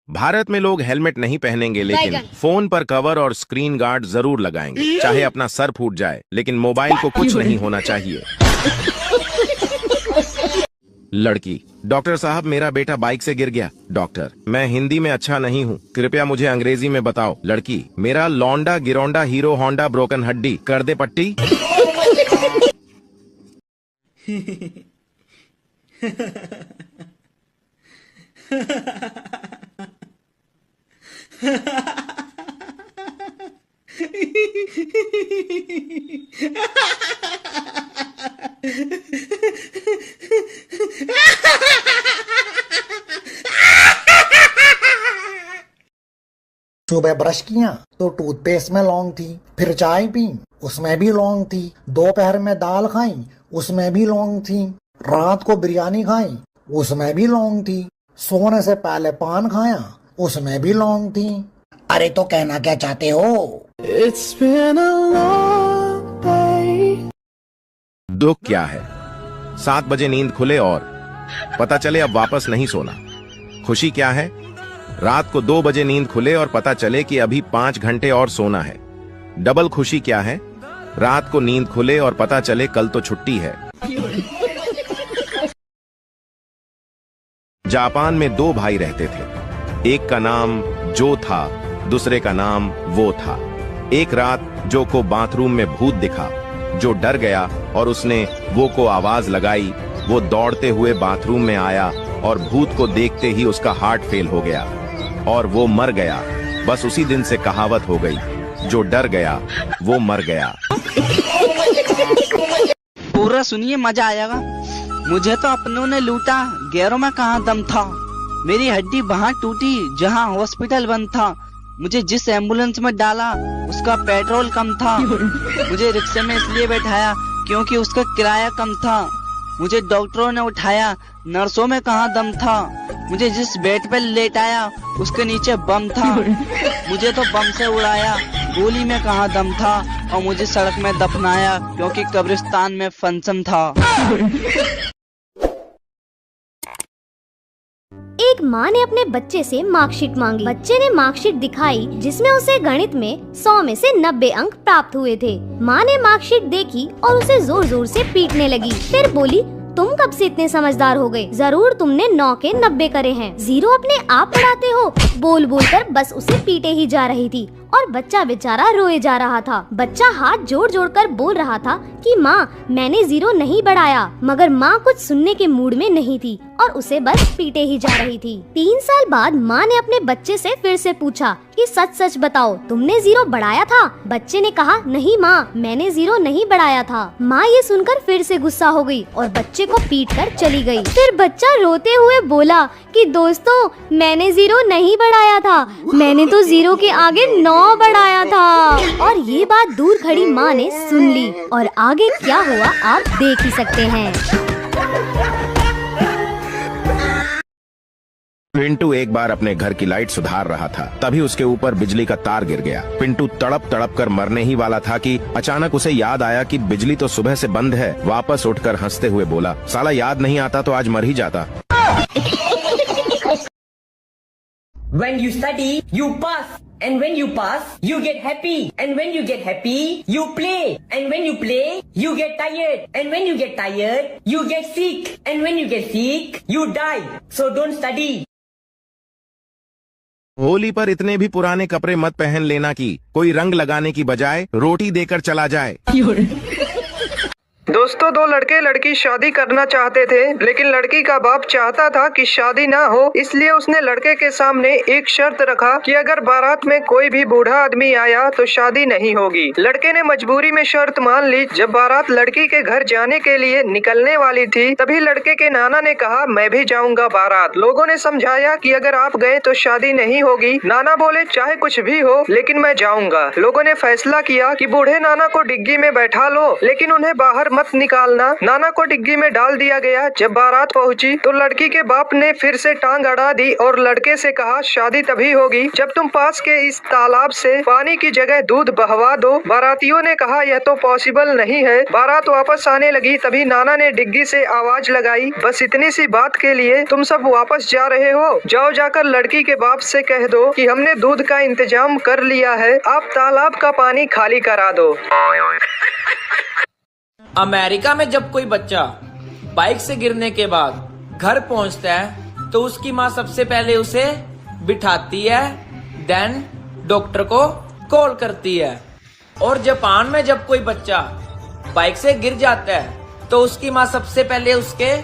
भारत में लोग हेलमेट नहीं पहनेंगे, लेकिन फोन पर कवर और स्क्रीन गार्ड जरूर लगाएंगे। चाहे अपना सर फूट जाए, लेकिन मोबाइल को कुछ नहीं होना चाहिए। लड़की, डॉक्टर साहब मेरा बेटा बाइक से गिर गया। डॉक्टर, मैं हिंदी में अच्छा नहीं हूँ, कृपया मुझे अंग्रेजी में बताओ। लड़की, मेरा लौंडा गिरौंडा हीरो होंडा ब्रोकन हड्डी, कर दे पट्टी। सुबह ब्रश किया तो टूथपेस्ट में लौंग थी, फिर चाय पी उसमें भी लौंग थी, दोपहर में दाल खाई उसमें भी लौंग थी, रात को बिरयानी खाई उसमें भी लौंग थी, सोने से पहले पान खाया उसमें भी लौंग थी। अरे तो कहना क्या चाहते हो? It's been a long day. दुख क्या है? 7 बजे नींद खुले और पता चले अब वापस नहीं सोना। खुशी क्या है? रात को 2 बजे नींद खुले और पता चले कि अभी 5 घंटे और सोना है। डबल खुशी क्या है? रात को नींद खुले और पता चले कल तो छुट्टी है। जापान में 2 भाई रहते थे। एक का नाम जो था, दूसरे का नाम वो था। एक रात जो को बाथरूम में भूत दिखा। जो डर गया और उसने वो को आवाज लगाई। वो दौड़ते हुए बाथरूम में आया और भूत को देखते ही उसका हार्ट फेल हो गया और वो मर गया। बस उसी दिन से कहावत हो गई, जो डर गया वो मर गया। पूरा सुनिए, मजा आएगा। मुझे तो अपनों ने लूटा, गैरों में कहाँ दम था। मेरी हड्डी वहाँ टूटी जहाँ हॉस्पिटल बंद था। मुझे जिस एम्बुलेंस में डाला उसका पेट्रोल कम था। मुझे रिक्शे में इसलिए बैठाया क्योंकि उसका किराया कम था। मुझे डॉक्टरों ने उठाया, नर्सों में कहाँ दम था। मुझे जिस बेड पे लेटाया उसके नीचे बम था। मुझे तो बम से उड़ाया, गोली में कहाँ दम था। और मुझे सड़क में दफनाया क्योंकि कब्रिस्तान में फंक्शन था। एक माँ ने अपने बच्चे से मार्कशीट मांगी। बच्चे ने मार्कशीट दिखाई जिसमें उसे गणित में 100 में से 90 अंक प्राप्त हुए थे। माँ ने मार्कशीट देखी और उसे जोर जोर से पीटने लगी। फिर बोली, तुम कब से इतने समझदार हो गए? जरूर तुमने 9 के 90 करे हैं। 0 अपने आप पढ़ाते हो। बोल बोल कर बस उसे पीटे ही जा रही थी और बच्चा बेचारा रोए जा रहा था। बच्चा हाथ जोड़ जोड़ कर बोल रहा था कि माँ, मैंने 0 नहीं बढ़ाया। मगर माँ कुछ सुनने के मूड में नहीं थी और उसे बस पीटे ही जा रही थी। 3 साल बाद माँ ने अपने बच्चे से फिर से पूछा कि सच सच बताओ, तुमने 0 बढ़ाया था? बच्चे ने कहा, नहीं माँ, मैंने 0 नहीं बढ़ाया था। माँ ये सुनकर फिर से गुस्सा हो गई और बच्चे को पीट कर चली गई। फिर बच्चा रोते हुए बोला कि दोस्तों, मैंने 0 नहीं बढ़ाया था, मैंने तो 0 के आगे 9 बढ़ाया था। और ये बात दूर खड़ी माँ ने सुन ली और आगे क्या हुआ आप देख ही सकते हैं। पिंटू एक बार अपने घर की लाइट सुधार रहा था, तभी उसके ऊपर बिजली का तार गिर गया। पिंटू तड़प तड़प कर मरने ही वाला था कि अचानक उसे याद आया कि बिजली तो सुबह से बंद है। वापस उठकर हंसते हुए बोला, साला याद नहीं आता तो आज मर ही जाता। When you study, you pass. And when you pass, you get happy. And when you get happy, you play. And when you play, you get tired. And when you get tired, you get sick. And when you get sick, you die. So don't study. Holi पर इतने भी पुराने कपड़े मत पहन लेना कि कोई रंग लगाने की बजाय रोटी देकर चला जाए। दोस्तों, 2 लड़के लड़की शादी करना चाहते थे, लेकिन लड़की का बाप चाहता था कि शादी ना हो। इसलिए उसने लड़के के सामने एक शर्त रखा कि अगर बारात में कोई भी बूढ़ा आदमी आया तो शादी नहीं होगी। लड़के ने मजबूरी में शर्त मान ली। जब बारात लड़की के घर जाने के लिए निकलने वाली थी, तभी लड़के के नाना ने कहा, मैं भी जाऊंगा बारात। लोगों ने समझाया कि अगर आप गए तो शादी नहीं होगी। नाना बोले, चाहे कुछ भी हो, लेकिन मैं जाऊंगा। लोगों ने फैसला किया कि बूढ़े नाना को डिग्गी में बैठा लो, लेकिन उन्हें बाहर मत निकालना। नाना को डिग्गी में डाल दिया गया। जब बारात पहुंची तो लड़की के बाप ने फिर से टांग अड़ा दी और लड़के से कहा, शादी तभी होगी जब तुम पास के इस तालाब से पानी की जगह दूध बहवा दो। बारातियों ने कहा, यह तो पॉसिबल नहीं है। बारात वापस आने लगी, तभी नाना ने डिग्गी से आवाज लगाई, बस इतनी सी बात के लिए तुम सब वापस जा रहे हो? जाओ, जाकर लड़की के बाप से कह दो कि हमने दूध का इंतजाम कर लिया है, आप तालाब का पानी खाली करा दो। अमेरिका में जब कोई बच्चा बाइक से गिरने के बाद घर पहुंचता है तो उसकी माँ सबसे पहले उसे बिठाती है, देन डॉक्टर को कॉल करती है। और जापान में जब कोई बच्चा बाइक से गिर जाता है तो उसकी माँ सबसे पहले उसके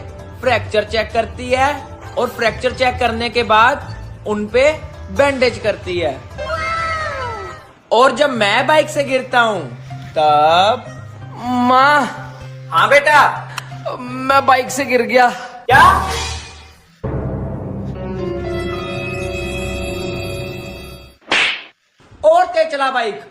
फ्रैक्चर चेक करती है और फ्रैक्चर चेक करने के बाद उनपे बैंडेज करती है। और जब मैं बाइक से गिरता हूँ तब माँ, हाँ बेटा मैं बाइक से गिर गया। क्या? और तेज चला बाइक।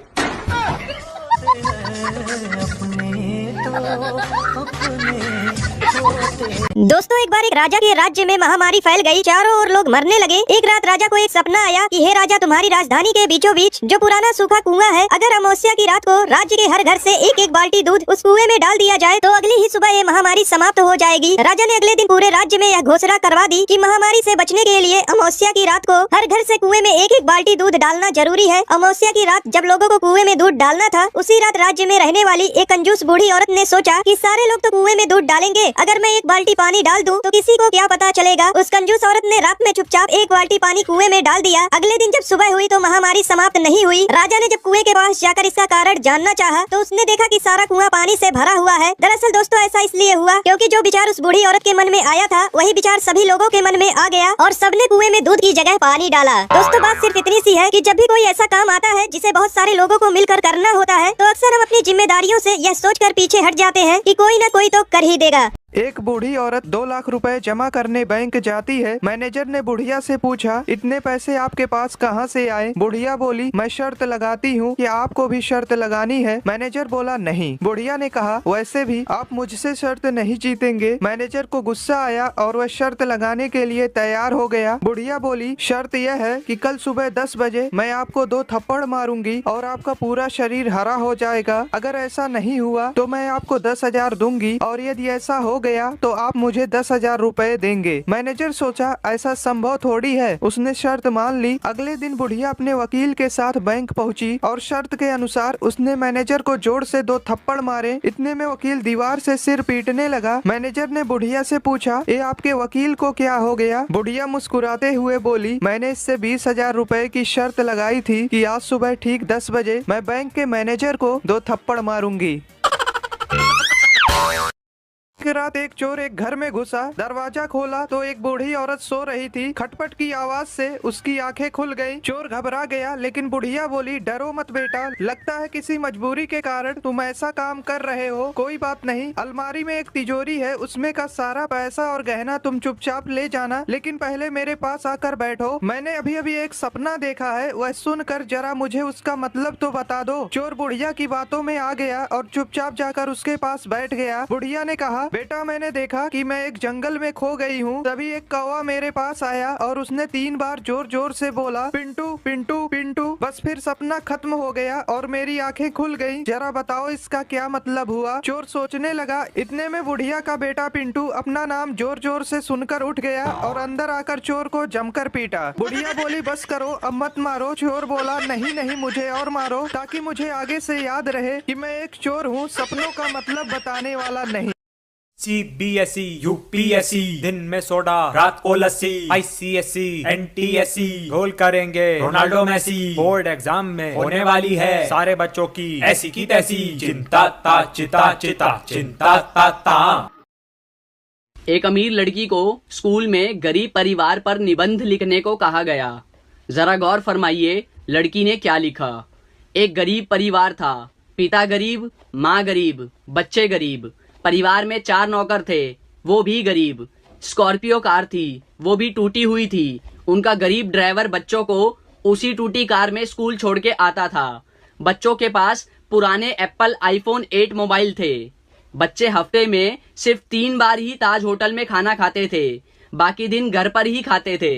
दोस्तों, एक बार एक राजा के राज्य में महामारी फैल गई। चारों ओर लोग मरने लगे। एक रात राजा को एक सपना आया कि हे राजा, तुम्हारी राजधानी के बीचों बीच जो पुराना सूखा कुआं है, अगर अमावस्या की रात को राज्य के हर घर से एक एक बाल्टी दूध उस कुएं में डाल दिया जाए तो अगली ही सुबह ये महामारी समाप्त हो जाएगी। राजा ने अगले दिन पूरे राज्य में यह घोषणा करवा दी कि महामारी से बचने के लिए अमावस्या की रात को हर घर से कुएं में एक एक बाल्टी दूध डालना जरूरी है। अमावस्या की रात जब लोगों को कुएं में दूध डालना था, उसी रात राज्य में रहने वाली एक कंजूस बूढ़ी औरत ने सोचा कि सारे लोग तो कुएं में दूध डालेंगे, अगर मैं एक बाल्टी पानी डाल दूं तो किसी को क्या पता चलेगा। उस कंजूस औरत ने रात में चुपचाप एक बाल्टी पानी कुएं में डाल दिया। अगले दिन जब सुबह हुई तो महामारी समाप्त नहीं हुई। राजा ने जब कुएं के पास जाकर इसका कारण जानना चाहा तो उसने देखा कि सारा कुआं पानी से भरा हुआ है। दरअसल दोस्तों, ऐसा इसलिए हुआ क्योंकि जो विचार उस बूढ़ी औरत के मन में आया था वही विचार सभी लोगों के मन में आ गया और सबने कुएं में दूध की जगह पानी डाला। दोस्तों, बात सिर्फ इतनी सी है कि जब भी कोई ऐसा काम आता है जिसे बहुत सारे लोगों को मिलकर करना होता है तो अक्सर हम अपनी जिम्मेदारियों से यह सोचकर पीछे हट जाते हैं कि कोई न कोई तो कर ही देगा। एक बूढ़ी औरत 2 लाख रुपए जमा करने बैंक जाती है। मैनेजर ने बुढ़िया से पूछा, इतने पैसे आपके पास कहाँ से आए? बुढ़िया बोली, मैं शर्त लगाती हूँ कि आपको भी शर्त लगानी है। मैनेजर बोला, नहीं। बुढ़िया ने कहा, वैसे भी आप मुझसे शर्त नहीं जीतेंगे। मैनेजर को गुस्सा आया और वह शर्त लगाने के लिए तैयार हो गया। बुढ़िया बोली, शर्त यह है कि कल सुबह 10 बजे मैं आपको 2 थप्पड़ मारूंगी और आपका पूरा शरीर हरा हो जाएगा। अगर ऐसा नहीं हुआ तो मैं आपको 10,000 दूंगी और यदि ऐसा हो गया तो आप मुझे 10,000 रुपए देंगे। मैनेजर सोचा, ऐसा संभव थोड़ी है। उसने शर्त मान ली। अगले दिन बुढ़िया अपने वकील के साथ बैंक पहुंची और शर्त के अनुसार उसने मैनेजर को जोर से 2 थप्पड़ मारे। इतने में वकील दीवार से सिर पीटने लगा। मैनेजर ने बुढ़िया से पूछा, ये आपके वकील को क्या हो गया? बुढ़िया मुस्कुराते हुए बोली, मैंने इससे 20,000 रुपए की शर्त लगाई थी कि आज सुबह ठीक 10 बजे मैं बैंक के मैनेजर को 2 थप्पड़ मारूंगी। रात एक चोर एक घर में घुसा। दरवाजा खोला तो एक बूढ़ी औरत सो रही थी। खटपट की आवाज से उसकी आंखें खुल गईं। चोर घबरा गया, लेकिन बुढ़िया बोली, डरो मत बेटा, लगता है किसी मजबूरी के कारण तुम ऐसा काम कर रहे हो। कोई बात नहीं, अलमारी में एक तिजोरी है, उसमें का सारा पैसा और गहना तुम चुपचाप ले जाना, लेकिन पहले मेरे पास आकर बैठो। मैंने अभी अभी एक सपना देखा है, वह सुनकर जरा मुझे उसका मतलब तो बता दो। चोर बुढ़िया की बातों में आ गया और चुपचाप जाकर उसके पास बैठ गया। बुढ़िया ने कहा, बेटा मैंने देखा कि मैं एक जंगल में खो गई हूँ। तभी एक कौवा मेरे पास आया और उसने 3 बार जोर जोर से बोला, पिंटू पिंटू पिंटू। बस फिर सपना खत्म हो गया और मेरी आंखें खुल गईं। जरा बताओ इसका क्या मतलब हुआ? चोर सोचने लगा। इतने में बुढ़िया का बेटा पिंटू अपना नाम जोर जोर से सुनकर उठ गया और अंदर आकर चोर को जमकर पीटा। बुढ़िया बोली, बस करो, अब मत मारो। चोर बोला, नहीं नहीं, मुझे और मारो ताकि मुझे आगे से याद रहे कि मैं एक चोर हूँ, सपनों का मतलब बताने वाला नहीं। CBSE, UPSC, दिन में सोडा रात को लस्सी, ICSE, NTSE गोल करेंगे रोनाल्डो मेसी। बोर्ड एग्जाम में होने वाली है सारे बच्चों की ऐसी की तैसी। चिंता ता चिता चिता चिंता ता ता। एक अमीर लड़की को स्कूल में गरीब परिवार पर निबंध लिखने को कहा गया। जरा गौर फरमाइए लड़की ने क्या लिखा। एक गरीब परिवार था, पिता गरीब, माँ गरीब, बच्चे गरीब। परिवार में 4 नौकर थे, वो भी गरीब। स्कॉर्पियो कार थी, वो भी टूटी हुई थी। उनका गरीब ड्राइवर बच्चों को उसी टूटी कार में स्कूल छोड़ के आता था। बच्चों के पास पुराने एप्पल iPhone 8 मोबाइल थे। बच्चे हफ्ते में सिर्फ 3 बार ही ताज होटल में खाना खाते थे, बाकी दिन घर पर ही खाते थे।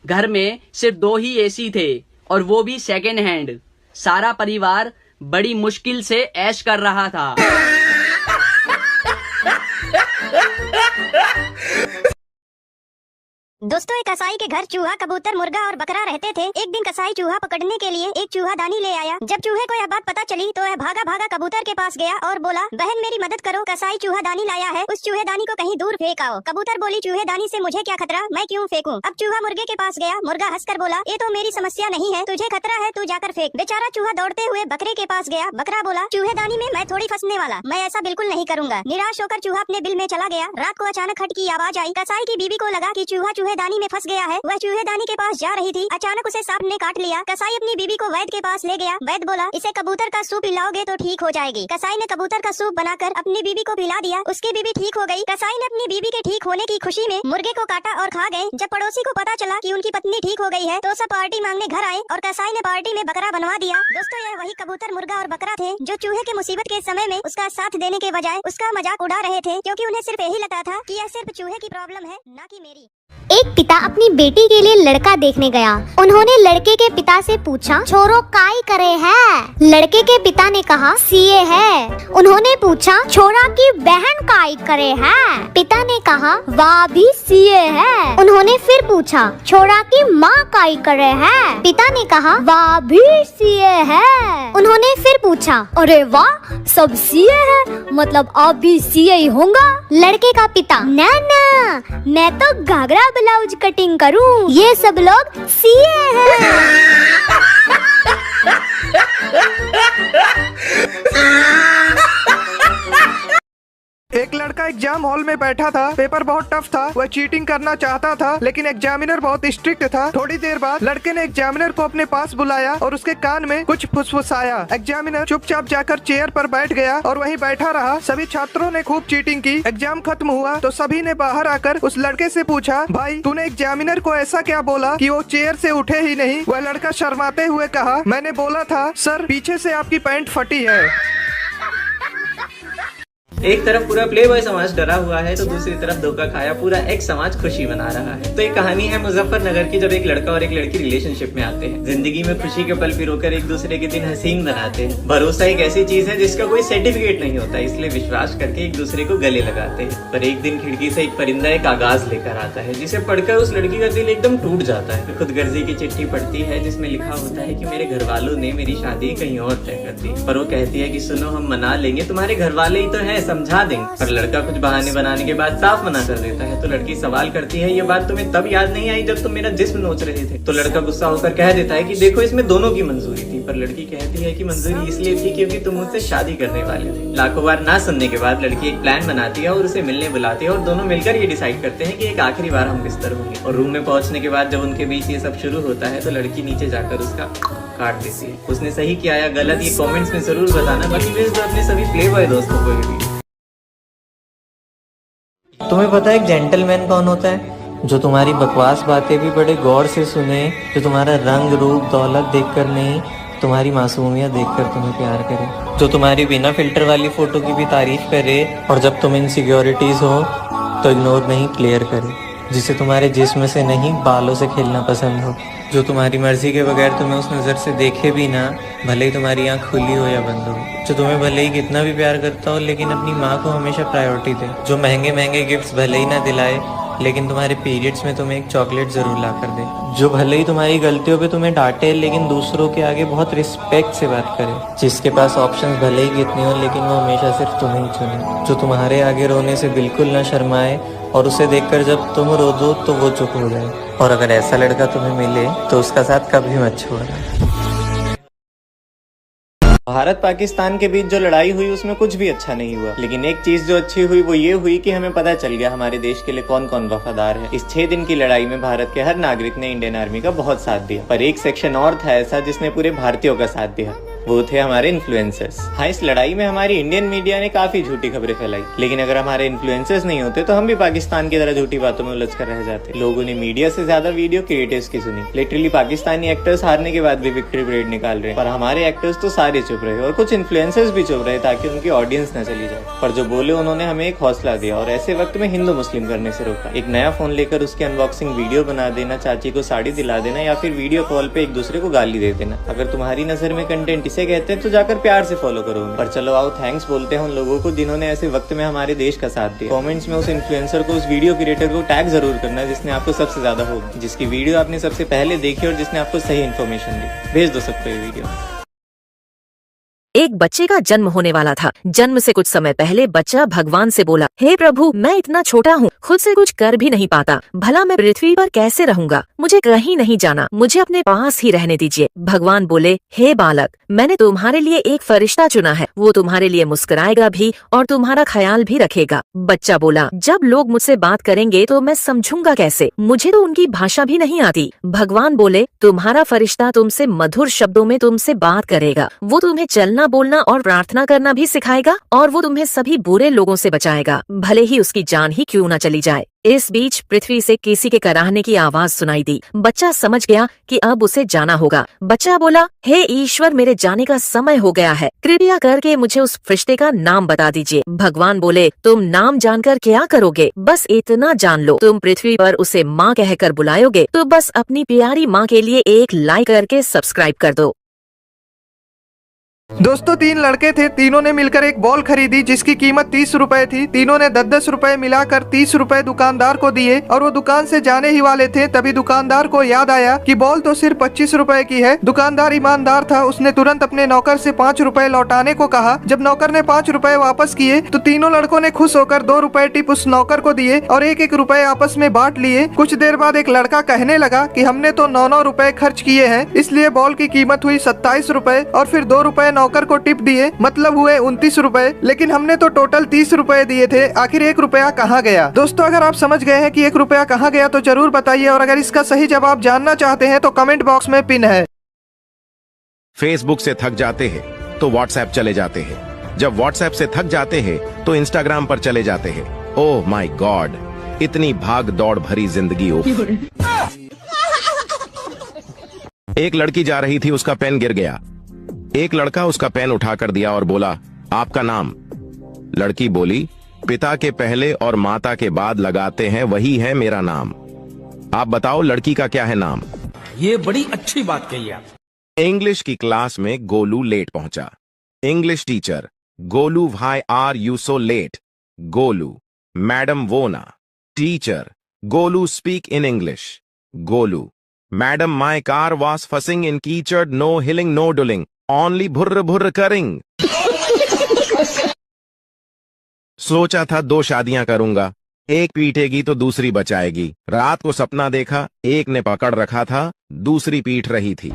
घर में सिर्फ 2 ही एसी थे और वो भी सेकेंड हैंड। सारा परिवार बड़ी मुश्किल से ऐश कर रहा था। दोस्तों, एक कसाई के घर चूहा, कबूतर, मुर्गा और बकरा रहते थे। एक दिन कसाई चूहा पकड़ने के लिए एक चूहादानी ले आया। जब चूहे को यह बात पता चली तो वह भागा भागा कबूतर के पास गया और बोला, बहन मेरी मदद करो, कसाई चूहादानी लाया है, उस चूहेदानी को कहीं दूर फेंक आओ। कबूतर बोली, चूहेदानी से मुझे क्या खतरा, मैं क्यों फेंकूं? अब चूहा मुर्गे के पास गया। मुर्गा हंसकर बोला, ये तो मेरी समस्या नहीं है, तुझे खतरा है, तू जाकर फेंक। बेचारा चूहा दौड़ते हुए बकरे के पास गया। बकरा बोला, चूहेदानी में मैं थोड़ी फंसने वाला, मैं ऐसा बिल्कुल नहीं करूंगा। निराश होकर चूहा अपने बिल में चला गया। रात को अचानक खट की आवाज आई। कसाई की बीवी को लगा कि चूहा चूहेदानी में फंस गया है। वह चूहेदानी के पास जा रही थी, अचानक उसे सांप ने काट लिया। कसाई अपनी बीवी को वैद्य के पास ले गया। वैद्य बोला, इसे कबूतर का सूप पिलाओगे तो ठीक हो जाएगी। कसाई ने कबूतर का सूप बनाकर अपनी बीवी को पिला दिया। उसकी बीवी ठीक हो गई। कसाई ने अपनी बीवी के ठीक होने की खुशी में मुर्गे को काटा और खा गए। जब पड़ोसी को पता चला कि उनकी पत्नी ठीक हो गई है तो सब पार्टी मांगने घर आए और कसाई ने पार्टी में बकरा बनवा दिया। दोस्तों, यह वही कबूतर, मुर्गा और बकरा थे जो चूहे के मुसीबत के समय में उसका साथ देने के बजाय उसका मजाक उड़ा रहे थे, क्योंकि उन्हें सिर्फ यही लगता था कि यह सिर्फ चूहे की प्रॉब्लम है, न कि मेरी। एक पिता अपनी बेटी के लिए लड़का देखने गया। उन्होंने लड़के के पिता से पूछा, छोरो काई करे है? लड़के के पिता ने कहा, सीए है। उन्होंने पूछा, छोरा की बहन काई करे है? पिता ने कहा, वाह भी सीए है। उन्होंने फिर पूछा, छोरा की माँ काई करे है? पिता ने कहा, वाह भी सीए है। उन्होंने फिर पूछा, अरे वाह, सब सीए है, मतलब आप भी सीए ही होंगे? लड़के का पिता, ना ना, मैं तो घाघरा ब्लाउज कटिंग करूं, ये सब लोग सीए हैं। एक लड़का एग्जाम हॉल में बैठा था। पेपर बहुत टफ था। वह चीटिंग करना चाहता था लेकिन एग्जामिनर बहुत स्ट्रिक्ट था। थोड़ी देर बाद लड़के ने एग्जामिनर को अपने पास बुलाया और उसके कान में कुछ फुसफुसाया। एग्जामिनर चुपचाप जाकर चेयर पर बैठ गया और वहीं बैठा रहा। सभी छात्रों ने खूब चीटिंग की। एग्जाम खत्म हुआ तो सभी ने बाहर आकर उस लड़के से पूछा, भाई तूने एग्जामिनर को ऐसा क्या बोला कि वो चेयर से उठे ही नहीं? वह लड़का शर्माते हुए कहा, मैंने बोला था सर, पीछे से आपकी पैंट फटी है। एक तरफ पूरा प्लेबॉय समाज डरा हुआ है तो दूसरी तरफ धोखा खाया पूरा एक समाज खुशी मना रहा है। तो एक कहानी है मुजफ्फरनगर की, जब एक लड़का और एक लड़की रिलेशनशिप में आते हैं। जिंदगी में खुशी के पल पिरोकर एक दूसरे के दिन हसीन बनाते हैं। भरोसा एक ऐसी चीज है जिसका कोई सर्टिफिकेट नहीं होता, इसलिए विश्वास करके एक दूसरे को गले लगाते हैं। पर एक दिन खिड़की से एक परिंदा एक आगाज लेकर आता है जिसे पढ़कर उस लड़की का दिल एकदम टूट जाता है। खुद गर्जी की चिट्ठी पढ़ती है जिसमें लिखा होता है कि मेरे घर वालों ने मेरी शादी कहीं और तय कर दी। पर वो कहती है कि सुनो, हम मना लेंगे, तुम्हारे घर वाले ही तो है, समझा देंगे। पर लड़का कुछ बहाने बनाने के बाद साफ मना कर देता है। तो लड़की सवाल करती है, ये बात तुम्हें तब याद नहीं आई जब तुम मेरा जिस्म नोच रहे थे? तो लड़का गुस्सा होकर कह देता है कि देखो, इसमें दोनों की मंजूरी थी। पर लड़की कहती है कि मंजूरी इसलिए थी क्योंकि तुम मुझसे शादी करने वाले थे। लाखों बार ना सुनने के बाद लड़की एक प्लान बनाती है और उसे मिलने बुलाती है और दोनों मिलकर ये डिसाइड करते हैं कि एक आखिरी बार हम बिस्तर होंगे। और रूम में पहुंचने के बाद जब उनके बीच ये सब शुरू होता है तो लड़की नीचे जाकर उसका काट देती है। उसने सही किया या गलत ये कमेंट्स में जरूर बताना। बाकी भेज दो अपने सभी प्लेबॉय दोस्तों को ये भी। तुम्हें पता है एक जेंटलमैन कौन होता है? जो तुम्हारी बकवास बातें भी बड़े गौर से सुने, जो तुम्हारा रंग रूप दौलत देखकर नहीं, तुम्हारी मासूमियत देखकर तुम्हें प्यार करे, जो तुम्हारी बिना फिल्टर वाली फोटो की भी तारीफ करे और जब तुम इनसिक्योरिटीज हो तो इग्नोर नहीं क्लियर करे, जिसे तुम्हारे जिस्म से नहीं बालों से खेलना पसंद हो, जो तुम्हारी मर्जी के बगैर तुम्हें उस नज़र से देखे भी ना, भले ही तुम्हारी आंख खुली हो या बंद हो, जो तुम्हें भले ही कितना भी प्यार करता हो लेकिन अपनी माँ को हमेशा प्रायोरिटी दे, जो महंगे महंगे गिफ्ट्स भले ही ना दिलाए लेकिन तुम्हारे पीरियड्स में तुम्हें एक चॉकलेट जरूर ला कर दे, जो भले ही तुम्हारी गलतियों पे तुम्हें डांटे लेकिन दूसरों के आगे बहुत रिस्पेक्ट से बात करे, जिसके पास ऑप्शंस भले ही कितने हो लेकिन वो हमेशा सिर्फ तुम्हें ही चुने, जो तुम्हारे आगे रोने से बिल्कुल ना शर्माए और उसे देखकर जब तुम रो दो तो वो चुप हो जाए। और अगर ऐसा लड़का तुम्हें मिले तो उसका साथ कभी मत छोड़ना। भारत पाकिस्तान के बीच जो लड़ाई हुई उसमें कुछ भी अच्छा नहीं हुआ, लेकिन एक चीज जो अच्छी हुई वो ये हुई कि हमें पता चल गया हमारे देश के लिए कौन कौन वफादार है। इस 6 दिन की लड़ाई में भारत के हर नागरिक ने इंडियन आर्मी का बहुत साथ दिया, पर एक सेक्शन और था ऐसा जिसने पूरे भारतीयों का साथ दिया। वो थे हमारे इन्फ्लुएंसर्स। हाँ, इस लड़ाई में हमारी इंडियन मीडिया ने काफी झूठी खबरें फैलाई, लेकिन अगर हमारे इन्फ्लुएंसर्स नहीं होते तो हम भी पाकिस्तान की तरह झूठी बातों में उलझ कर रह जाते। लोगों ने मीडिया से ज्यादा वीडियो क्रिएटर्स की सुनी। लिटरली पाकिस्तानी एक्टर्स हारने के बाद भी विक्ट्री परेड निकाल रहे हैं, पर हमारे एक्टर्स तो सारे चुप रहे और कुछ इन्फ्लुएंसर्स भी चुप रहे ताकि उनकी ऑडियंस न चली जाए। पर जो बोले उन्होंने हमें एक हौसला दिया और ऐसे वक्त में हिंदू मुस्लिम करने से रोका। एक नया फोन लेकर उसकी अनबॉक्सिंग वीडियो बना देना, चाची को साड़ी दिला देना या फिर वीडियो कॉल पे एक दूसरे को गाली दे देना। अगर तुम्हारी नजर में कंटेंट इसे कहते हैं तो जाकर प्यार से फॉलो करो। पर चलो आओ थैंक्स बोलते हैं उन लोगों को जिन्होंने ऐसे वक्त में हमारे देश का साथ दिया। कमेंट्स में उस इन्फ्लुएंसर को, उस वीडियो क्रिएटर को टैग जरूर करना जिसने आपको सबसे ज्यादा होप, जिसकी वीडियो आपने सबसे पहले देखी और जिसने आपको सही इन्फॉर्मेशन दी। भेज दो सबको ये वीडियो। एक बच्चे का जन्म होने वाला था। जन्म से कुछ समय पहले बच्चा भगवान से बोला, हे प्रभु, मैं इतना छोटा हूँ, खुद से कुछ कर भी नहीं पाता, भला मैं पृथ्वी पर कैसे रहूंगा? मुझे कहीं नहीं जाना, मुझे अपने पास ही रहने दीजिए। भगवान बोले, हे बालक, मैंने तुम्हारे लिए एक फरिश्ता चुना है, वो तुम्हारे लिए मुस्कुराएगा भी और तुम्हारा ख्याल भी रखेगा। बच्चा बोला, जब लोग मुझसे बात करेंगे तो मैं समझूंगा कैसे? मुझे तो उनकी भाषा भी नहीं आती। भगवान बोले, तुम्हारा फरिश्ता तुमसे मधुर शब्दों में तुमसे बात करेगा, वो तुम्हें चलना, बोलना और प्रार्थना करना भी सिखाएगा और वो तुम्हें सभी बुरे लोगों से बचाएगा, भले ही उसकी जान ही क्यों न चली जाए। इस बीच पृथ्वी से किसी के कराहने की आवाज सुनाई दी। बच्चा समझ गया कि अब उसे जाना होगा। बच्चा बोला, हे ईश्वर, मेरे जाने का समय हो गया है, कृपया करके मुझे उस फरिश्ते का नाम बता दीजिए। भगवान बोले, तुम नाम जानकर क्या करोगे? बस इतना जान लो, तुम पृथ्वी पर उसे माँ कहकर बुलाओगे तो बस अपनी प्यारी माँ के लिए एक लाइक करके सब्सक्राइब कर दो। दोस्तों, 3 लड़के थे, तीनों ने मिलकर एक बॉल खरीदी जिसकी कीमत 30 रुपए थी। तीनों ने 10-10 रुपए मिलाकर 30 रुपए दुकानदार को दिए और वो दुकान से जाने ही वाले थे, तभी दुकानदार को याद आया कि बॉल तो सिर्फ 25 रुपए की है। दुकानदार ईमानदार था, उसने तुरंत अपने नौकर से 5 रुपए लौटाने को कहा। जब नौकर ने 5 रुपए वापस किए तो तीनों लड़कों ने खुश होकर 2 रुपए टिप उस नौकर को दिए और 1-1 रुपए आपस में बांट लिए। कुछ देर बाद एक लड़का कहने लगा कि हमने तो 9-9 रुपए खर्च किए हैं, इसलिए बॉल की कीमत हुई 27 रुपए और फिर 2 रुपए नौकर को टिप दिए, मतलब हुए 29 रुपए, लेकिन हमने तो टोटल 30 रुपए दिए थे। आखिर 1 रुपया कहाँ गया? दोस्तों, अगर आप समझ गए हैं कि 1 रुपया कहाँ गया तो जरूर बताइए और अगर इसका सही जवाब जानना चाहते हैं तो कमेंट बॉक्स में पिन है। फेसबुक से थक जाते हैं तो व्हाट्सएप चले जाते हैं, जब व्हाट्सएप से थक जाते हैं तो इंस्टाग्राम पर चले जाते हैं। ओह माय गॉड, इतनी भाग दौड़ भरी जिंदगी। एक लड़की जा रही थी, उसका पेन गिर गया। एक लड़का उसका पेन उठाकर दिया और बोला, आपका नाम? लड़की बोली, पिता के पहले और माता के बाद लगाते हैं वही है मेरा नाम। आप बताओ लड़की का क्या है नाम? ये बड़ी अच्छी बात कही आप। इंग्लिश की क्लास में गोलू लेट पहुंचा। English teacher, Golu why are you so late? Golu, madam वो ना। Teacher, Golu speak in English. Golu, madam my car was फसिंग इन कीचड़, नो हिलिंग नो डुलिंग, ओनली भुर्र भुर्र करिंग। सोचा था 2 शादियां करूंगा, एक पीटेगी तो दूसरी बचाएगी। रात को सपना देखा, एक ने पकड़ रखा था, दूसरी पीट रही थी।